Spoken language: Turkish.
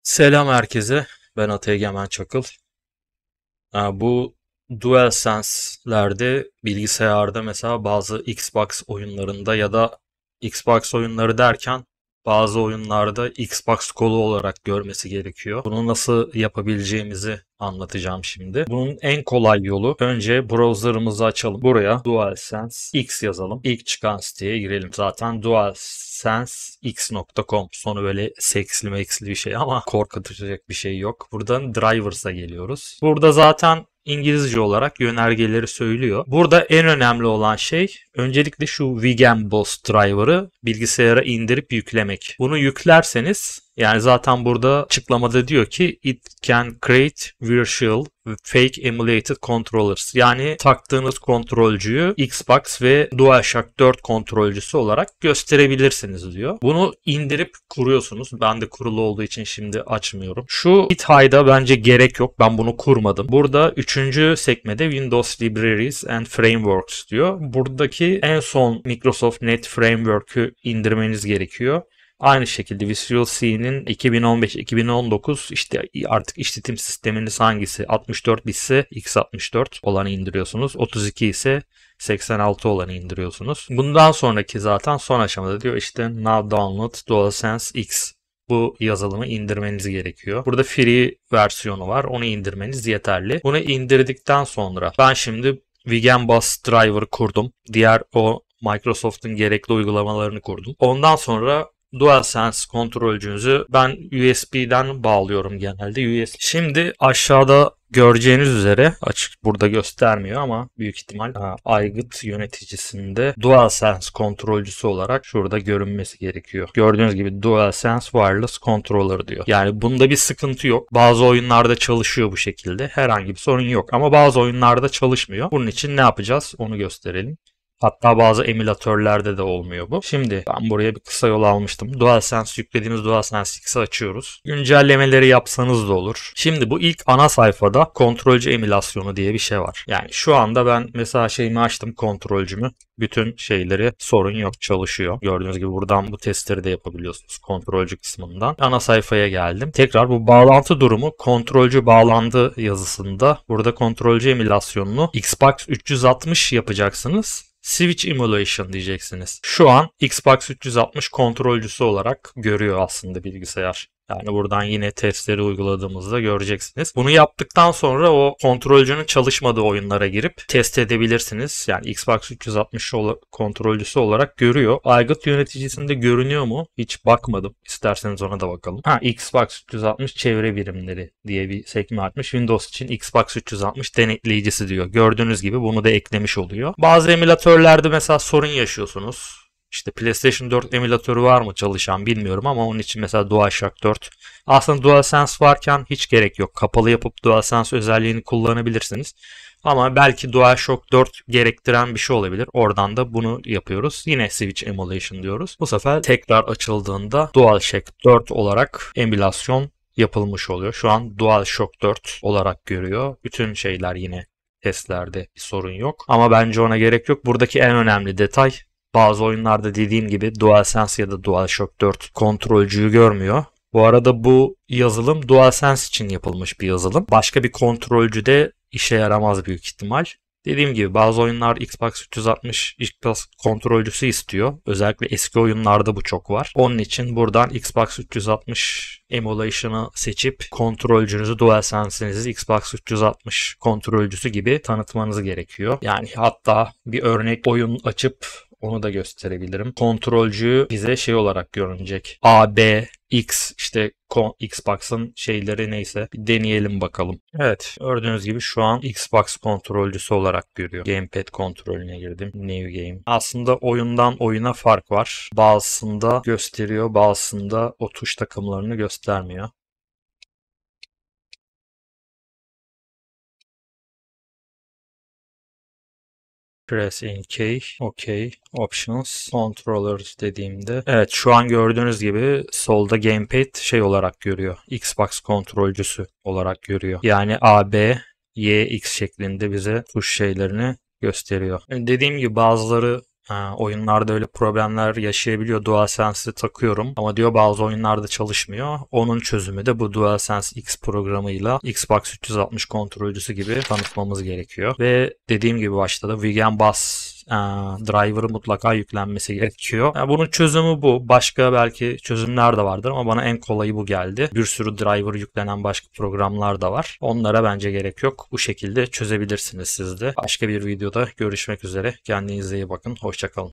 Selam herkese. Ben Ata Egemen Çakıl. Bu DualSense'lerde bilgisayarda mesela bazı Xbox oyunlarında ya da Xbox oyunları derken bazı oyunlarda Xbox kolu olarak görmesi gerekiyor. Bunu nasıl yapabileceğimizi anlatacağım şimdi. Bunun en kolay yolu önce browser'ımızı açalım. Buraya DualSense X yazalım. İlk çıkan siteye girelim. Zaten DualSenseX.com. Sonu böyle seksli meksli bir şey ama korkutacak bir şey yok. Buradan Drivers'a geliyoruz. Burada zaten İngilizce olarak yönergeleri söylüyor. Burada en önemli olan şey öncelikle şu VGamBoss driver'ı bilgisayara indirip yüklemek. Bunu yüklerseniz yani zaten burada açıklamada diyor ki it can create virtual fake emulated controllers. Yani taktığınız kontrolcüyü Xbox ve DualShock 4 kontrolcüsü olarak gösterebilirsiniz diyor. Bunu indirip kuruyorsunuz. Ben de kurulu olduğu için şimdi açmıyorum. Şu GitHub'da bence gerek yok. Ben bunu kurmadım. Burada 3. sekmede Windows Libraries and Frameworks diyor. Buradaki en son Microsoft Net Framework'ü indirmeniz gerekiyor. Aynı şekilde Visual C'nin 2015-2019 işte artık işletim sisteminiz hangisi? 64 bitse x64 olanı indiriyorsunuz. 32 ise 86 olanı indiriyorsunuz. Bundan sonraki zaten son aşamada diyor işte Now Download DualSense X. Bu yazılımı indirmeniz gerekiyor. Burada free versiyonu var. Onu indirmeniz yeterli. Bunu indirdikten sonra ben şimdi VGamBoss Driver kurdum. Diğer o Microsoft'un gerekli uygulamalarını kurdum. Ondan sonra DualSense kontrolcünüzü ben USB'den bağlıyorum genelde. Şimdi aşağıda göreceğiniz üzere açık burada göstermiyor ama büyük ihtimal aygıt yöneticisinde DualSense kontrolcüsü olarak şurada görünmesi gerekiyor. Gördüğünüz gibi DualSense Wireless Controller diyor. Yani bunda bir sıkıntı yok. Bazı oyunlarda çalışıyor bu şekilde. Herhangi bir sorun yok ama bazı oyunlarda çalışmıyor. Bunun için ne yapacağız? Onu gösterelim. Hatta bazı emülatörlerde de olmuyor bu. Şimdi ben buraya bir kısa yol almıştım. DualSense yüklediğimiz DualSense X'i açıyoruz. Güncellemeleri yapsanız da olur. Şimdi bu ilk ana sayfada kontrolcü emülasyonu diye bir şey var. Yani şu anda ben mesela şeyimi açtım, kontrolcümü. Bütün şeyleri sorun yok, çalışıyor. Gördüğünüz gibi buradan bu testleri de yapabiliyorsunuz kontrolcü kısmından. Ana sayfaya geldim. Tekrar bu bağlantı durumu kontrolcü bağlandı yazısında. Burada kontrolcü emülasyonunu Xbox 360 yapacaksınız. Switch Emulation diyeceksiniz. Şu an Xbox 360 kontrolcüsü olarak görüyor aslında bilgisayar. Yani buradan yine testleri uyguladığımızda göreceksiniz. Bunu yaptıktan sonra o kontrolcünün çalışmadığı oyunlara girip test edebilirsiniz. Yani Xbox 360 kontrolcüsü olarak görüyor. Aygıt yöneticisinde görünüyor mu? Hiç bakmadım. İsterseniz ona da bakalım. Xbox 360 çevre birimleri diye bir sekme açmış. Windows için Xbox 360 denetleyicisi diyor. Gördüğünüz gibi bunu da eklemiş oluyor. Bazı emülatörlerde mesela sorun yaşıyorsunuz. İşte PlayStation 4 emülatörü var mı çalışan bilmiyorum ama onun için mesela DualShock 4. Aslında DualSense varken hiç gerek yok. Kapalı yapıp DualSense özelliğini kullanabilirsiniz. Ama belki DualShock 4 gerektiren bir şey olabilir. Oradan da bunu yapıyoruz. Yine Switch Emulation diyoruz. Bu sefer tekrar açıldığında DualShock 4 olarak emülasyon yapılmış oluyor. Şu an DualShock 4 olarak görüyor. Bütün şeyler yine testlerde bir sorun yok. Ama bence ona gerek yok. Buradaki en önemli detay bazı oyunlarda dediğim gibi DualSense ya da DualShock 4 kontrolcüyü görmüyor. Bu arada bu yazılım DualSense için yapılmış bir yazılım. Başka bir kontrolcüde işe yaramaz büyük ihtimal. Dediğim gibi bazı oyunlar Xbox 360 Xbox kontrolcüsü istiyor. Özellikle eski oyunlarda bu çok var. Onun için buradan Xbox 360 Emulation'ı seçip kontrolcünüzü DualSense'inizi Xbox 360 kontrolcüsü gibi tanıtmanız gerekiyor. Yani hatta bir örnek oyun açıp onu da gösterebilirim. Kontrolcü bize şey olarak görünecek. A, B, X işte Xbox'ın şeyleri neyse bir deneyelim bakalım. Evet, gördüğünüz gibi şu an Xbox kontrolcüsü olarak görüyor. Gamepad kontrolüne girdim. New Game. Aslında oyundan oyuna fark var. Bazısında gösteriyor, bazısında o tuş takımlarını göstermiyor. Press in key, OK, Options, Controllers dediğimde. Evet şu an gördüğünüz gibi solda Gamepad şey olarak görüyor. Xbox kontrolcüsü olarak görüyor. Yani A, B, Y, X şeklinde bize tuş şeylerini gösteriyor. Dediğim gibi bazıları Oyunlarda öyle problemler yaşayabiliyor. DualSense'i takıyorum ama diyor bazı oyunlarda çalışmıyor. Onun çözümü de bu DualSense X programıyla Xbox 360 kontrolcüsü gibi tanıtmamız gerekiyor. Ve dediğim gibi başta da Wigan Bass driver'ı mutlaka yüklenmesi gerekiyor. Bunun çözümü bu. Başka belki çözümler de vardır ama bana en kolayı bu geldi. Bir sürü driver yüklenen başka programlar da var. Onlara bence gerek yok. Bu şekilde çözebilirsiniz siz de. Başka bir videoda görüşmek üzere. Kendinize iyi bakın. Hoşça kalın.